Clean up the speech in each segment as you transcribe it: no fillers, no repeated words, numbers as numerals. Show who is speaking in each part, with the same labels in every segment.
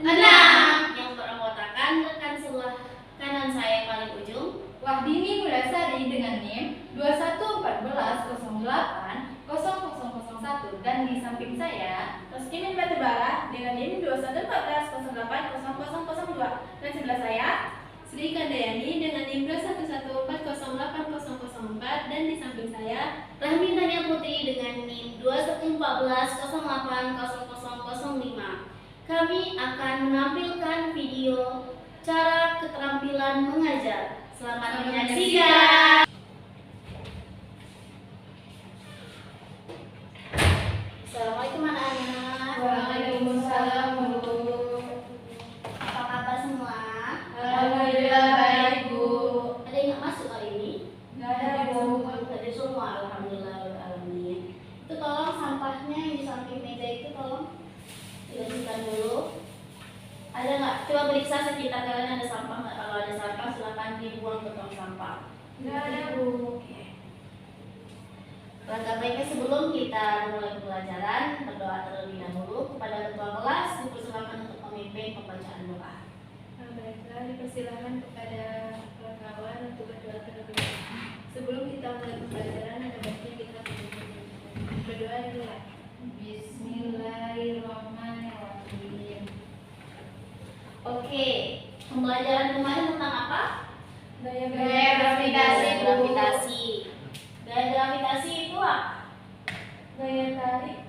Speaker 1: 6. Yang beranggotakan rekan sebelah kanan saya paling ujung,
Speaker 2: Wahdini Mulasari dengan NIM 2114080001, dan di samping saya
Speaker 3: Rusdimin Batubara dengan NIM 2114080002, dan sebelah saya
Speaker 4: Sri Kandayani dengan NIM 2114080004, dan di samping saya
Speaker 1: Rahmi Tania Putri dengan NIM 2114080005. Kami akan menampilkan video cara keterampilan mengajar. Selamat menyaksikan. Assalamualaikum anak-anak.
Speaker 2: Waalaikumsalam, Bu.
Speaker 1: Apa kabar semua?
Speaker 2: Alhamdulillah baik, Bu.
Speaker 1: Ada yang nggak masuk hari ini?
Speaker 2: Nggak ada, Bu.
Speaker 1: Ada semua, alhamdulillah. Itu tolong sampahnya yang di samping meja itu tolong dibersihkan dulu. Ada nggak? Coba periksa sekitar kalian ada sampah nggak? Kalau ada sampah silakan dibuang ke tong sampah.
Speaker 2: Nggak ada, Bu.
Speaker 1: Oke. Langkah baiknya sebelum kita mulai pembelajaran, berdoa terlebih dahulu kepada ketua kelas, dipersilakan untuk memimpin pembacaan doa.
Speaker 4: baiklah, dipersilakan kepada kawan untuk berdoa terlebih dahulu. Sebelum kita mulai pembelajaran, ada baiknya kita berdoa dulu ya.
Speaker 2: Bismillahirrahmanirrahim.
Speaker 1: Oke, pembelajaran kemarin tentang apa?
Speaker 2: Gaya gravitasi, Bu.
Speaker 1: Gravitasi. Gaya gravitasi itu apa?
Speaker 2: Gaya tarik.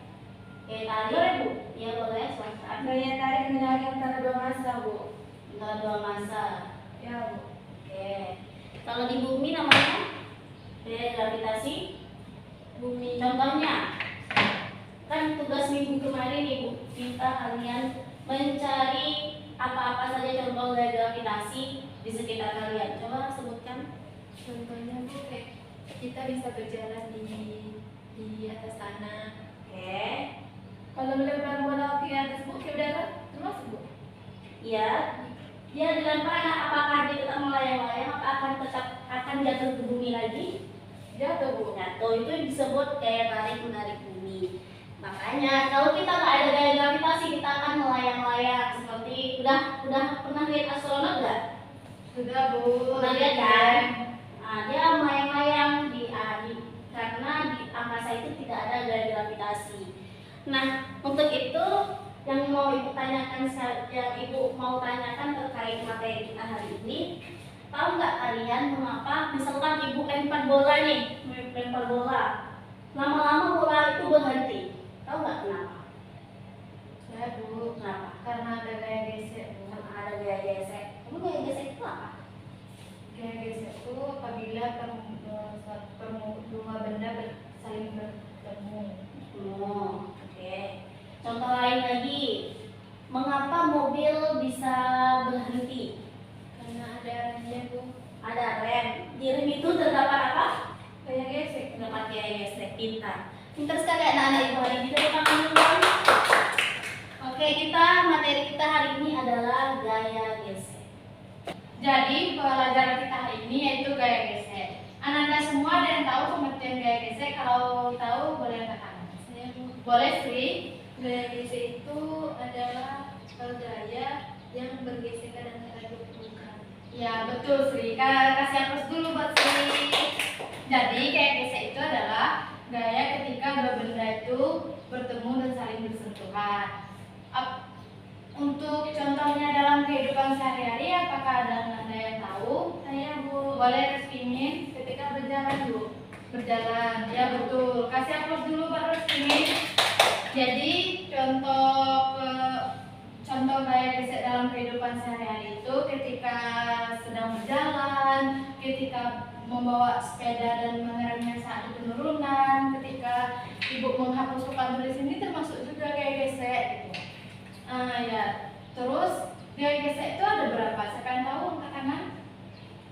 Speaker 1: Gaya tarik.
Speaker 2: Boleh, Bu?
Speaker 1: Ya boleh, silakan.
Speaker 2: Gaya tarik menarik antara dua massa, Bu.
Speaker 1: Antara dua massa.
Speaker 2: Ya, Bu.
Speaker 1: Oke. Kalau di bumi namanya gaya gravitasi
Speaker 2: Bumi.
Speaker 1: contohnya kan tugas minggu kemarin Ibu minta kalian mencari apa-apa saja contoh gaya gravitasi di sekitar kalian. Coba sebutkan.
Speaker 4: Contohnya Bu, kayak kita bisa berjalan di atas tanah.
Speaker 1: Oke.
Speaker 2: Kalau melempar bola ke atas, Bu, ke udara, termasuk, Bu?
Speaker 1: Iya. Dia dilempar, apakah dia tetap melayang-layang atau akan jatuh ke bumi lagi?
Speaker 2: Jatuh, Bu.
Speaker 1: Jatuh itu disebut gaya tarik menarik bumi. Makanya kalau kita nggak ada gaya gravitasi kita akan melayang-layang seperti udah pernah lihat astronot nggak?
Speaker 2: Sudah, Bu.
Speaker 1: Pernah lihat kan? Nah, dia melayang-layang karena di angkasa itu tidak ada gaya gravitasi. Nah, untuk itu yang mau ibu tanyakan terkait materi kita hari ini, tahu nggak kalian mengapa misalkan ibu lempar bola nih, lempar bola, lama-lama bola itu berhenti, tahu nggak kenapa?
Speaker 2: Ya, Bu.
Speaker 1: Kenapa?
Speaker 2: Karena ada gaya gesek, Bu.
Speaker 1: Karena ada gaya gesek. Kamu gaya gesek itu apa?
Speaker 2: Gaya gesek itu apabila dua benda saling bertemu.
Speaker 1: Oh, oke. Contoh lain lagi, mengapa mobil bisa berhenti?
Speaker 4: Karena ada remnya, Bu.
Speaker 1: Ada rem. Di rem itu terdapat apa?
Speaker 2: Gaya gesek.
Speaker 1: Terdapat gaya gesek. Pintar sekali anak-anak ibu hari ini. Tepuk tangan dulu. Oke, materi kita hari ini adalah gaya gesek.
Speaker 2: Jadi pelajaran kita hari ini yaitu gaya gesek. Anak-anak semua ada yang tahu pengertian gaya gesek? Kalau tahu boleh angkat tangan.
Speaker 4: Saya, Bu.
Speaker 2: Boleh, Sri?
Speaker 4: Gaya gesek itu adalah gaya yang bergesekan antara dua permukaan.
Speaker 2: Ya, betul, Sri. Kasih aplaus dulu buat Sri. Jadi gaya gesek itu adalah gaya ketika dua benda itu bertemu dan saling bersentuhan. Untuk contohnya dalam kehidupan sehari-hari, apakah ada anak yang tahu?
Speaker 4: Saya, Bu.
Speaker 2: Boleh resmiin ketika berjalan, Bu. Berjalan, ya betul. Kasih aplaus dulu buat resmiin. Jadi contoh gaya gesek dalam kehidupan sehari-hari itu ketika sedang berjalan, ketika membawa sepeda dan mengeremnya saat di penurunan, ketika ibu menghapus papan tulis ini termasuk juga gaya gesek gitu. Ya, terus gaya gesek itu ada berapa? Siapa yang tahu angkat tangan?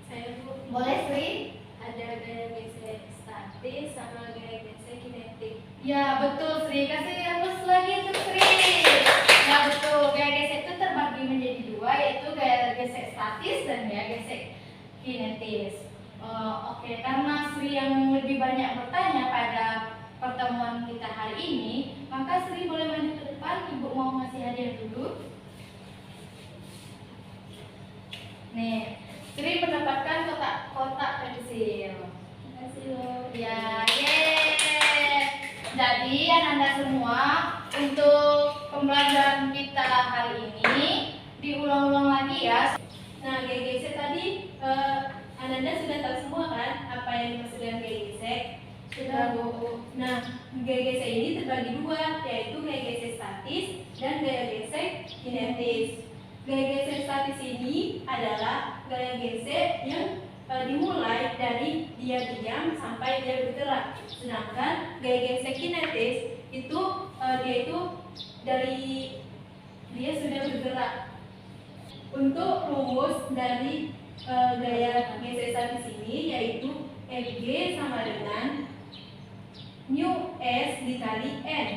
Speaker 4: Saya, Bu.
Speaker 2: Boleh, Sri?
Speaker 4: Ada gaya gesek statis sama gaya gesek kinetik.
Speaker 2: Ya betul, Sri. Kasih aplaus lagi untuk Sri. Ya betul, gaya gesek itu terbagi menjadi dua, yaitu gaya gesek statis dan gaya gesek kinetis. Oke, karena Sri yang lebih banyak bertanya pada pertemuan kita hari ini, maka Sri boleh maju ke depan. Ibu mau ngasih hadiah dulu. kali ini diulang-ulang lagi ya.
Speaker 3: Nah, GGC tadi Ananda sudah tahu semua kan apa yang dimaksud dengan GGC?
Speaker 2: Sudah, Bu.
Speaker 3: Nah, GGC ini terbagi dua, yaitu GGC statis dan gaya gesek kinetis. Gaya gesek statis ini adalah gaya gesek yang dimulai dari dia diam sampai dia bergerak. Sedangkan gaya gesek kinetis itu dia itu dari dia sudah bergerak. Untuk rumus dari gaya gesek statis ini yaitu Fg sama dengan mu S dikali N.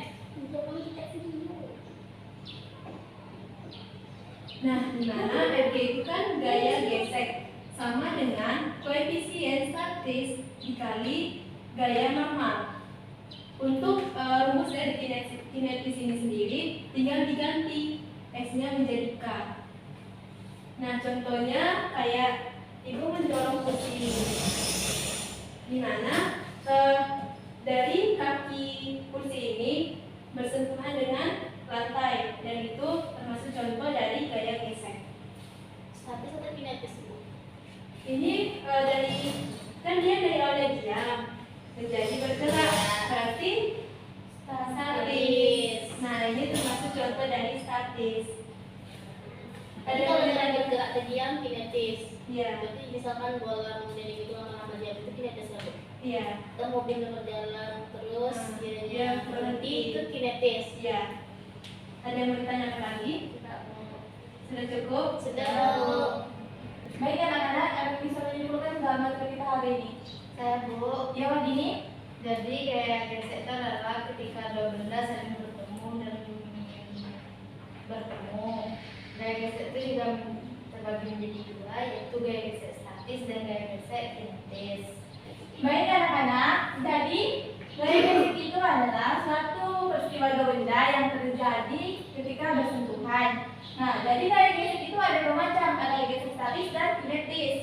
Speaker 3: Nah, di mana Fg itu kan gaya gesek sama dengan koefisien statis dikali gaya normal. Untuk rumus dari kinetis ini sendiri tinggal diganti S-nya menjadi K. Nah, contohnya kayak ibu mendorong kursi di mana dari kaki kursi ini bersentuhan dengan lantai, dan itu termasuk contoh dari gaya gesek.
Speaker 1: Statis atau kinetis, Bu?
Speaker 3: Ini dari kan dia dari awalnya diam menjadi bergerak, berarti statis. Nah, ini termasuk contoh dari statis.
Speaker 1: Tadi kalau dengan bergerak ke diam kinetis.
Speaker 3: Iya,
Speaker 1: Berarti misalkan bola dari gitu lama-lama diam itu kinetis kan, Bu?
Speaker 3: iya,
Speaker 1: Kita mobil berjalan terus
Speaker 3: Nah,
Speaker 1: dia
Speaker 3: dia
Speaker 1: berhenti
Speaker 3: berhenti.
Speaker 1: itu kinetis.
Speaker 3: iya. Ada yang mau ditanyakan lagi? Sudah cukup?
Speaker 1: Sudah.
Speaker 2: Baik anak-anak, kami bisa menyimpulkan dalam materi kita hari ini.
Speaker 1: Saya, Bu.
Speaker 2: Ya, Wadini. Jadi gaya gesek itu adalah ketika dua benda saling bertemu dan bertemu. Gaya gesek itu juga terbagi menjadi dua, yaitu gaya gesek statis dan gaya gesek kinetis. Baik anak-anak, jadi gaya gesek itu adalah suatu peristiwa dua benda yang terjadi ketika bersentuhan. Nah, jadi gaya gesek itu ada dua macam, ada gaya gesek statis dan kinetis.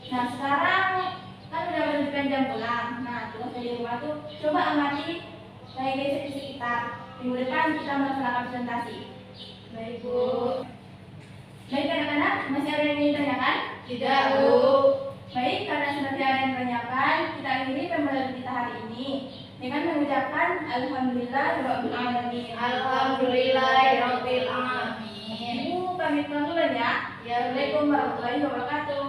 Speaker 2: Nah, sekarang kan udah menunjukkan jam pulang. Nah, tugas dari rumah tuh coba amati gaya gesek di sekitar. Minggu depan kita melaksanakan presentasi. Baik, Bu. Baik anak-anak, masih ada yang ingin ditanyakan?
Speaker 1: Tidak, Bu.
Speaker 2: Baik, karena sudah tidak ada yang ditanyakan, kita akhiri pembelajaran kita hari ini dengan mengucapkan Alhamdulillahirabbil alamin.
Speaker 1: Alhamdulillahirabbil alamin.
Speaker 2: Ibu pamit pulang dulu ya.
Speaker 1: Ya,
Speaker 2: Assalamualaikum warahmatullahi wabarakatuh.